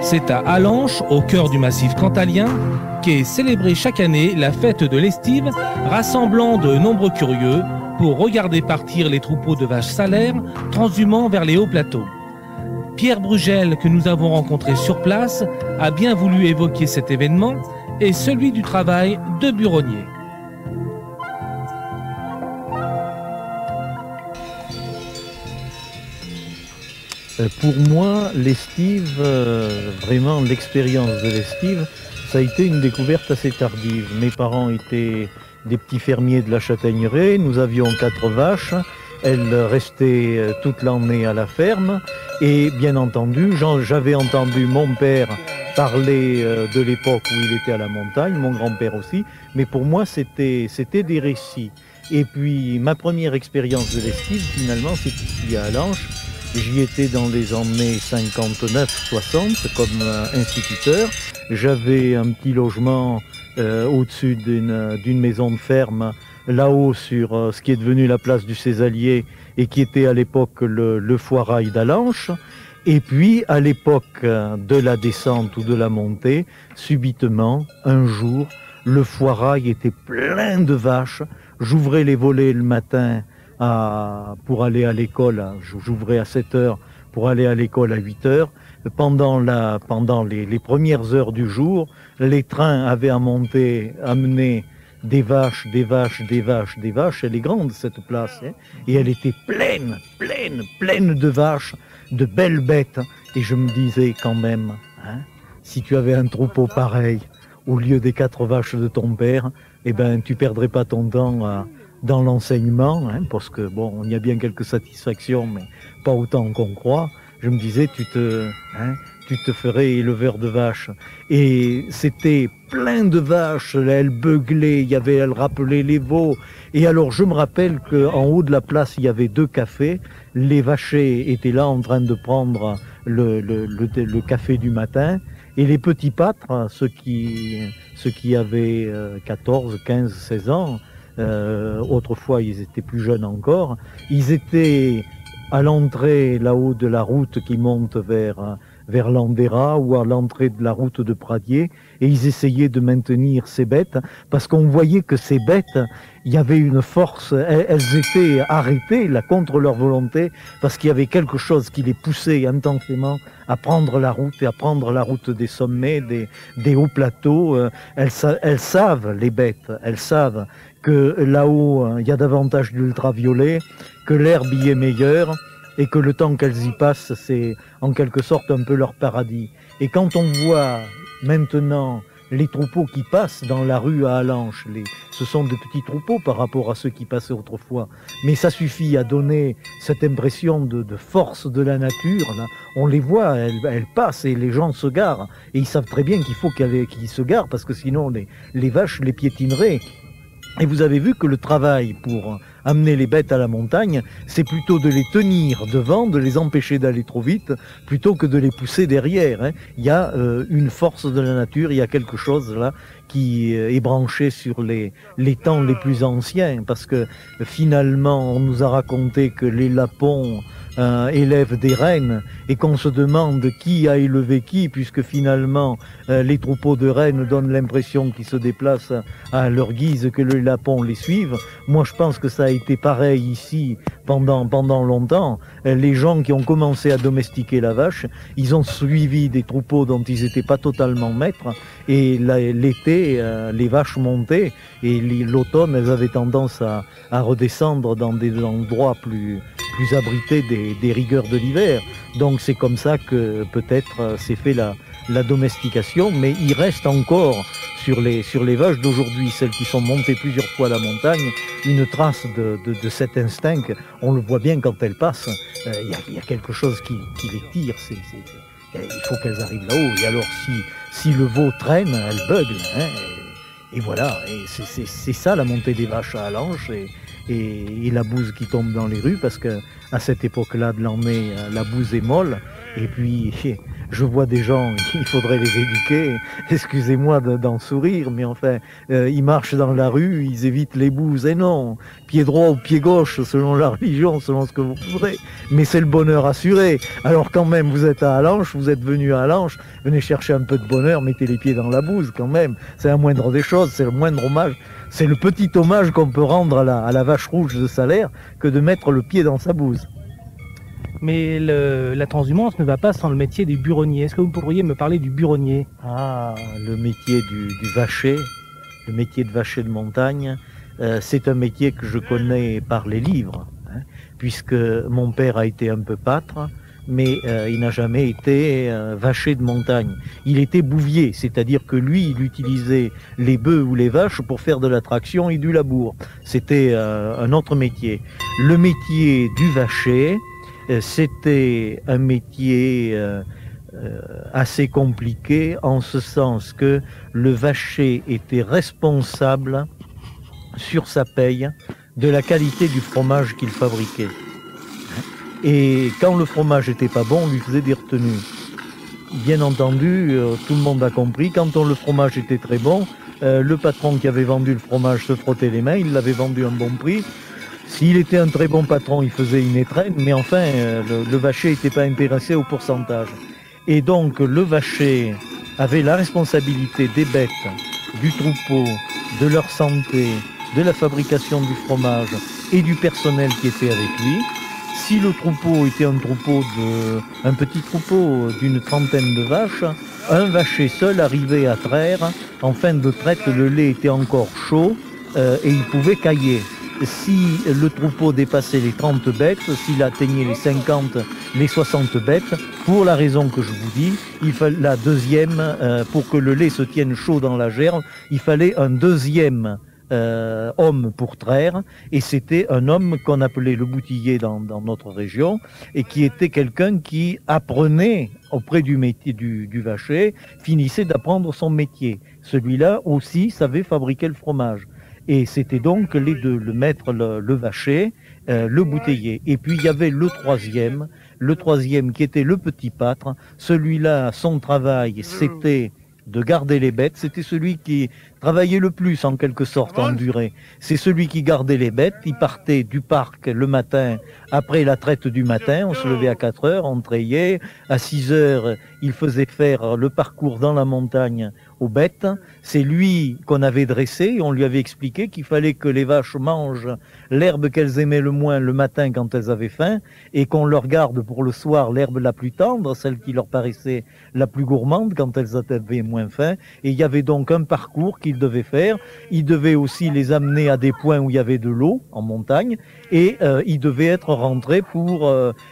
C'est à Allanche, au cœur du massif cantalien, qu'est célébrée chaque année la fête de l'estive, rassemblant de nombreux curieux pour regarder partir les troupeaux de vaches salaires transhumant vers les hauts plateaux. Pierre Brugel, que nous avons rencontré sur place, a bien voulu évoquer cet événement et celui du travail de buronnier. Pour moi, l'estive, vraiment l'expérience de l'estive, ça a été une découverte assez tardive. Mes parents étaient des petits fermiers de la Châtaigneraie, nous avions 4 vaches, elles restaient toute l'année à la ferme et bien entendu, j'avais entendu mon père parler de l'époque où il était à la montagne, mon grand-père aussi, mais pour moi c'était des récits. Et puis ma première expérience de l'estive, finalement, c'est ici à Allanche. J'y étais dans les années 59-60 comme instituteur. J'avais un petit logement au-dessus d'une maison de ferme, là-haut sur ce qui est devenu la place du Césalier et qui était à l'époque le foirail d'Allanche. Et puis, à l'époque de la descente ou de la montée, subitement, un jour, le foirail était plein de vaches. J'ouvrais les volets le matin pour aller à l'école, j'ouvrais à 7 heures pour aller à l'école à 8 heures. Pendant les premières heures du jour, les trains avaient amené des vaches. Elle est grande cette place, hein, et elle était pleine de vaches, de belles bêtes. Et je me disais quand même, hein, si tu avais un troupeau pareil, au lieu des 4 vaches de ton père, eh ben, tu perdrais pas ton temps dans l'enseignement, hein, parce que bon, il y a bien quelques satisfactions, mais pas autant qu'on croit. Je me disais, tu te ferais éleveur de vaches. Et c'était plein de vaches, elles beuglaient, elles rappelaient les veaux. Et alors, je me rappelle qu'en haut de la place, il y avait 2 cafés. Les vachers étaient là en train de prendre le café du matin. Et les petits pâtres, ceux qui avaient 14, 15, 16 ans, autrefois ils étaient plus jeunes encore, ils étaient à l'entrée là-haut de la route qui monte vers Landera ou à l'entrée de la route de Pradier, et ils essayaient de maintenir ces bêtes parce qu'on voyait que ces bêtes, il y avait une force, elles étaient arrêtées là contre leur volonté parce qu'il y avait quelque chose qui les poussait intensément à prendre la route et à prendre la route des sommets, des hauts plateaux. Elles savent, les bêtes, elles savent que là-haut il y a davantage d'ultraviolet, que l'herbe y est meilleure et que le temps qu'elles y passent, c'est en quelque sorte un peu leur paradis. Et quand on voit maintenant les troupeaux qui passent dans la rue à Allanche, ce sont de petits troupeaux par rapport à ceux qui passaient autrefois, mais ça suffit à donner cette impression de force de la nature. Là. On les voit, elles passent et les gens se garent, et ils savent très bien qu'il faut qu'ils se garent parce que sinon les vaches les piétineraient. Et vous avez vu que le travail pour amener les bêtes à la montagne, c'est plutôt de les tenir devant, de les empêcher d'aller trop vite, plutôt que de les pousser derrière. Hein. Il y a une force de la nature, il y a quelque chose là qui est branché sur les temps les plus anciens, parce que finalement on nous a raconté que les lapons élèvent des rennes et qu'on se demande qui a élevé qui, puisque finalement les troupeaux de rennes donnent l'impression qu'ils se déplacent à leur guise, que les lapons les suivent. Moi je pense que ça a été pareil ici pendant longtemps. Les gens qui ont commencé à domestiquer la vache, ils ont suivi des troupeaux dont ils n'étaient pas totalement maîtres, et l'été les vaches montaient et l'automne elles avaient tendance à redescendre dans des endroits plus abrités des rigueurs de l'hiver. Donc c'est comme ça que peut-être s'est fait la domestication, mais il reste encore sur les vaches d'aujourd'hui, celles qui sont montées plusieurs fois la montagne, une trace de cet instinct. On le voit bien quand elles passent, il y a quelque chose qui les tire, il faut qu'elles arrivent là-haut. Et alors si le veau traîne, elles beuglent, hein, et voilà, et c'est ça la montée des vaches à Allanche, et la bouse qui tombe dans les rues, parce que à cette époque-là de l'année, la bouse est molle, et puis je vois des gens, il faudrait les éduquer, excusez-moi d'en sourire, mais enfin, ils marchent dans la rue, ils évitent les bouses, et non, pied droit ou pied gauche, selon la religion, selon ce que vous voudrez, mais c'est le bonheur assuré. Alors quand même, vous êtes à Allanche, vous êtes venu à Allanche, venez chercher un peu de bonheur, mettez les pieds dans la bouse quand même, c'est la moindre des choses, c'est le moindre hommage, c'est le petit hommage qu'on peut rendre à la vache rouge de Salers que de mettre le pied dans sa bouse. Mais la transhumance ne va pas sans le métier du buronnier. Est-ce que vous pourriez me parler du buronnier? Ah, le métier du vacher, le métier de vacher de montagne, c'est un métier que je connais par les livres, hein, puisque mon père a été un peu pâtre, mais il n'a jamais été vacher de montagne. Il était bouvier, c'est-à-dire que lui, il utilisait les bœufs ou les vaches pour faire de la traction et du labour. C'était un autre métier. Le métier du vacher, c'était un métier assez compliqué en ce sens que le vacher était responsable sur sa paye de la qualité du fromage qu'il fabriquait. Et quand le fromage était pas bon, on lui faisait des retenues. Bien entendu, tout le monde a compris, quand le fromage était très bon, le patron qui avait vendu le fromage se frottait les mains, il l'avait vendu à un bon prix. S'il était un très bon patron, il faisait une étrenne, mais enfin, le vacher n'était pas intéressé au pourcentage. Et donc, le vacher avait la responsabilité des bêtes, du troupeau, de leur santé, de la fabrication du fromage et du personnel qui était avec lui. Si le troupeau était un petit troupeau d'une trentaine de vaches, un vacher seul arrivait à traire. En fin de traite, le lait était encore chaud et il pouvait cailler. Si le troupeau dépassait les 30 bêtes, s'il atteignait les 50, les 60 bêtes, pour la raison que je vous dis, il fallait la deuxième, pour que le lait se tienne chaud dans la gerbe, il fallait un deuxième homme pour traire, et c'était un homme qu'on appelait le boutillier dans notre région, et qui était quelqu'un qui apprenait auprès du métier du vacher, finissait d'apprendre son métier. Celui-là aussi savait fabriquer le fromage. Et c'était donc les deux, le maître, le vacher, le bouteiller. Et puis il y avait le troisième qui était le petit pâtre. Celui-là, son travail, c'était de garder les bêtes. C'était celui qui travaillait le plus, en quelque sorte, en durée. C'est celui qui gardait les bêtes. Il partait du parc le matin, après la traite du matin. On se levait à 4 heures, on trayait. À 6 heures, il faisait faire le parcours dans la montagne aux bêtes. C'est lui qu'on avait dressé. On lui avait expliqué qu'il fallait que les vaches mangent l'herbe qu'elles aimaient le moins le matin quand elles avaient faim, et qu'on leur garde pour le soir l'herbe la plus tendre, celle qui leur paraissait la plus gourmande quand elles avaient moins faim. Et il y avait donc un parcours qu'il devait faire. Il devait aussi les amener à des points où il y avait de l'eau en montagne, et il devait être rentré pour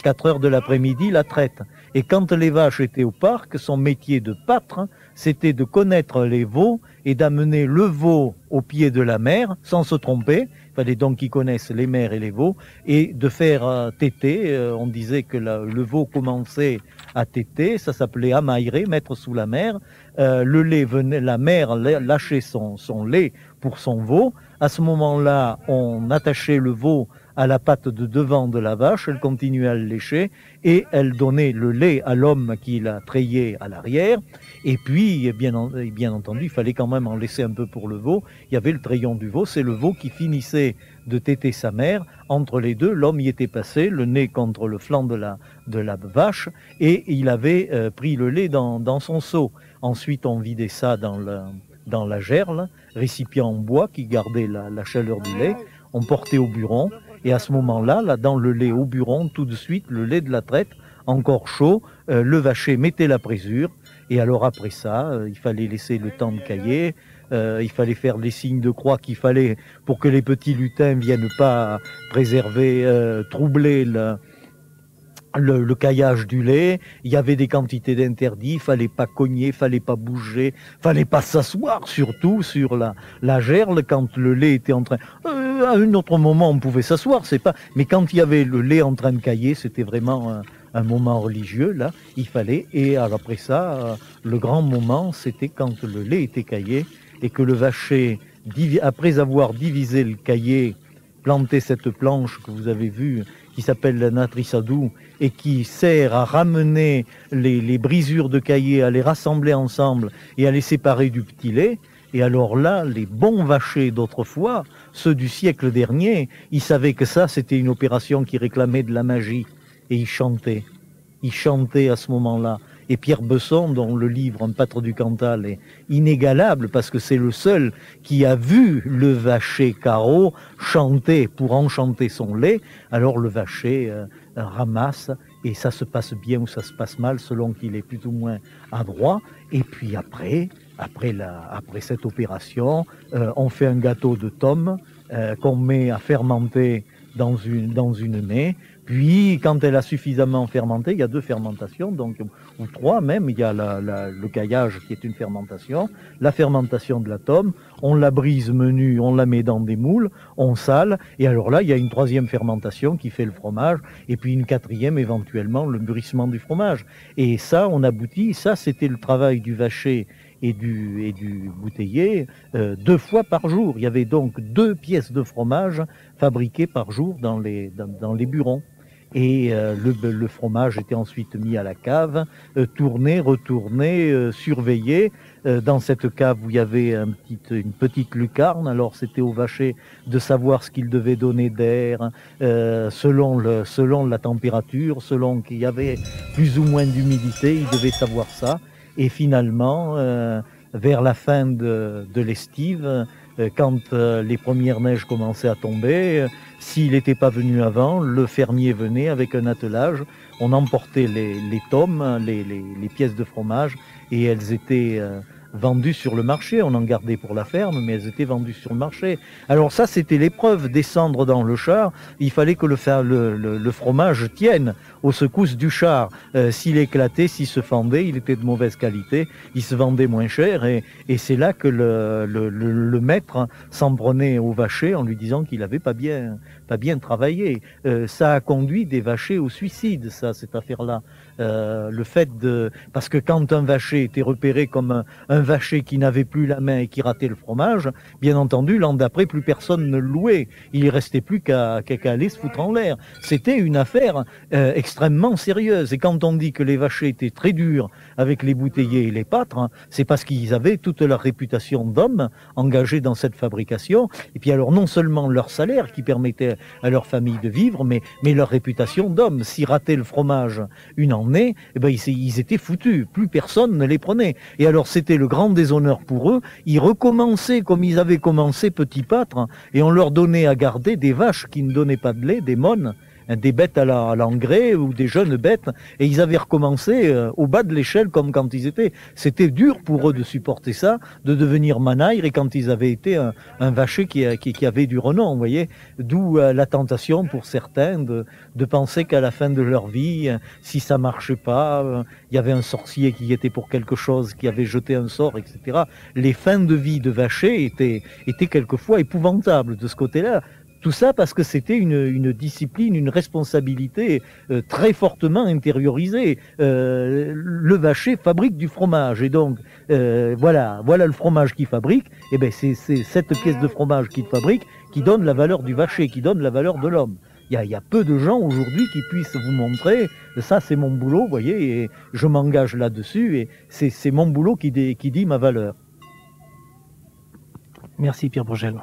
4 heures de l'après-midi la traite. Et quand les vaches étaient au parc, son métier de pâtre, c'était de connaître les veaux et d'amener le veau au pied de la mer sans se tromper. Il fallait donc qu'ils connaissent les mers et les veaux, et de faire téter. On disait que le veau commençait à téter, ça s'appelait amaïrer, mettre sous la mer. Le lait venait, la mère lâchait son lait pour son veau. À ce moment-là, on attachait le veau à la patte de devant de la vache, elle continuait à le lécher, et elle donnait le lait à l'homme qui la trayait à l'arrière. Et puis, bien entendu, il fallait quand même en laisser un peu pour le veau. Il y avait le trayon du veau, c'est le veau qui finissait de téter sa mère. Entre les deux, l'homme y était passé, le nez contre le flanc de la vache, et il avait pris le lait dans son seau. Ensuite, on vidait ça dans la gerle, récipient en bois qui gardait la chaleur du lait. On portait au buron, et à ce moment-là, dans le lait au buron, tout de suite, le lait de la traite, encore chaud, le vacher mettait la présure, et alors après ça, il fallait laisser le temps de cailler, il fallait faire les signes de croix qu'il fallait pour que les petits lutins ne viennent pas préserver, troubler le caillage du lait. Il y avait des quantités d'interdits, il fallait pas cogner, il fallait pas bouger, il fallait pas s'asseoir, surtout sur la gerle quand le lait était en train... à un autre moment, on pouvait s'asseoir, c'est pas... Mais quand il y avait le lait en train de cailler, c'était vraiment un moment religieux, là, il fallait... Et après ça, le grand moment, c'était quand le lait était caillé et que le vacher, après avoir divisé le caillé, planté cette planche que vous avez vue, qui s'appelle la natrissadou et qui sert à ramener les brisures de caillé, à les rassembler ensemble et à les séparer du petit lait. Et alors là, les bons vachers d'autrefois, ceux du siècle dernier, ils savaient que ça, c'était une opération qui réclamait de la magie. Et ils chantaient. Ils chantaient à ce moment-là. Et Pierre Besson, dont le livre Un pâtre du Cantal est inégalable, parce que c'est le seul qui a vu le vacher carreau chanter pour enchanter son lait, alors le vacher ramasse, et ça se passe bien ou ça se passe mal, selon qu'il est plus ou moins adroit. Et puis après cette opération, on fait un gâteau de tome qu'on met à fermenter dans une mée. Puis, quand elle a suffisamment fermenté, il y a 2 fermentations, donc, ou 3 même. Il y a le caillage qui est une fermentation, la fermentation de la tome, on la brise menue, on la met dans des moules, on sale, et alors là, il y a une 3e fermentation qui fait le fromage, et puis une 4e éventuellement, le mûrissement du fromage. Et ça, on aboutit, ça c'était le travail du vacher et du bouteiller 2 fois par jour. Il y avait donc 2 pièces de fromage fabriquées par jour dans les burons. Et le fromage était ensuite mis à la cave, tourné, retourné, surveillé. Dans cette cave où il y avait une petite lucarne, alors c'était au vacher de savoir ce qu'il devait donner d'air, selon la température, selon qu'il y avait plus ou moins d'humidité, il devait savoir ça. Et finalement, vers la fin de l'estive, quand les premières neiges commençaient à tomber, s'il n'était pas venu avant, le fermier venait avec un attelage, on emportait les tomes, les pièces de fromage, et elles étaient vendues sur le marché. On en gardait pour la ferme, mais elles étaient vendues sur le marché. Alors ça, c'était l'épreuve, descendre dans le char. Il fallait que le fromage tienne aux secousses du char. S'il éclatait, s'il se fendait, il était de mauvaise qualité, il se vendait moins cher, et c'est là que le maître s'en prenait au vacher en lui disant qu'il n'avait pas bien travaillé. Ça a conduit des vachers au suicide, cette affaire-là. Le fait parce que quand un vacher était repéré comme un vacher qui n'avait plus la main et qui ratait le fromage, bien entendu, l'an d'après, plus personne ne le louait. Il ne restait plus qu'à aller se foutre en l'air. C'était une affaire extrêmement sérieuse. Et quand on dit que les vachers étaient très durs avec les bouteillers et les pâtres, c'est parce qu'ils avaient toute leur réputation d'hommes engagés dans cette fabrication. Et puis alors, non seulement leur salaire qui permettait à leur famille de vivre, mais leur réputation d'hommes. S'ils rataient le fromage une année, eh ben, ils étaient foutus. Plus personne ne les prenait. Et alors, c'était le grand déshonneur pour eux. Ils recommençaient comme ils avaient commencé petit pâtre, et on leur donnait à garder des vaches qui ne donnaient pas de lait, des mônes, des bêtes à l'engrais ou des jeunes bêtes, et ils avaient recommencé au bas de l'échelle comme quand ils étaient. C'était dur pour eux de supporter ça, de devenir manaire, et quand ils avaient été un vacher qui avait du renom, vous voyez, d'où la tentation pour certains de penser qu'à la fin de leur vie, si ça marchait pas, il y avait un sorcier qui était pour quelque chose, qui avait jeté un sort, etc. Les fins de vie de vacher étaient quelquefois épouvantables de ce côté-là. Tout ça parce que c'était une discipline, une responsabilité très fortement intériorisée. Le vacher fabrique du fromage, et donc voilà le fromage qu'il fabrique. Et ben c'est cette pièce de fromage qu'il fabrique qui donne la valeur du vacher, qui donne la valeur de l'homme. Il y a peu de gens aujourd'hui qui puissent vous montrer, ça c'est mon boulot, vous voyez, et je m'engage là-dessus, et c'est mon boulot qui dit ma valeur. Merci Pierre Bourgel.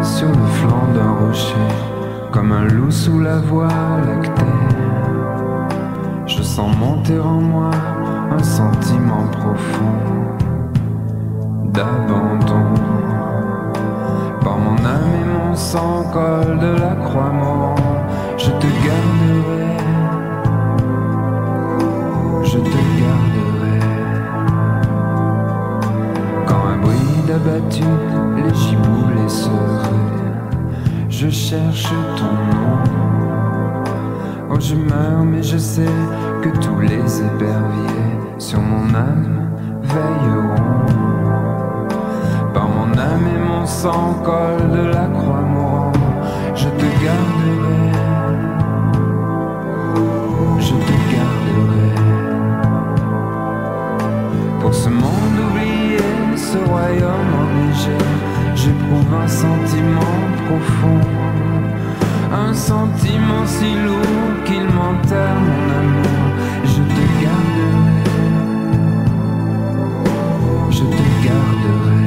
Sur le flanc d'un rocher, comme un loup sous la voie lactée, je sens monter en moi un sentiment profond d'abandon. Par mon âme et mon sang, col de la croix mourante, je te garderai, je te garderai. Quand un bruit d'abattu, les giboulées seraient, je cherche ton nom. Oh, je meurs, mais je sais que tous les éperviers sur mon âme veilleront. Par mon âme et mon sang, col de la croix mourant, je te garderai, je te garderai. Pour ce monde oublié, ce royaume enneigé, j'éprouve un sentiment profond, un sentiment si lourd qu'il m'enterre mon amour. Je te garderai, je te garderai.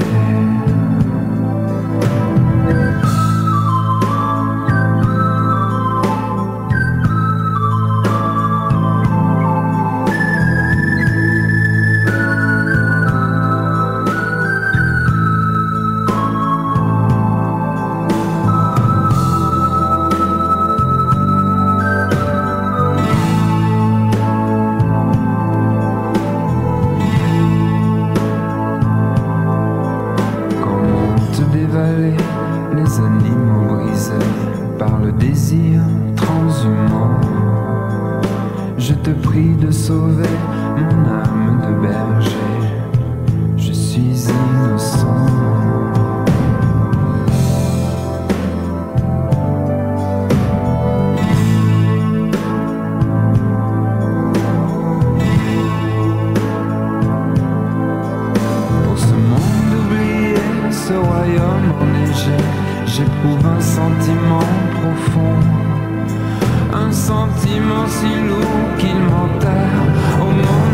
Les animaux brisés par le désir transhumant, je te prie de sauver mon âme de berger, je suis innocent. Pour ce monde oublié, ce royaume enneigé, j'éprouve un sentiment profond, un sentiment si lourd qu'il m'enterre au monde.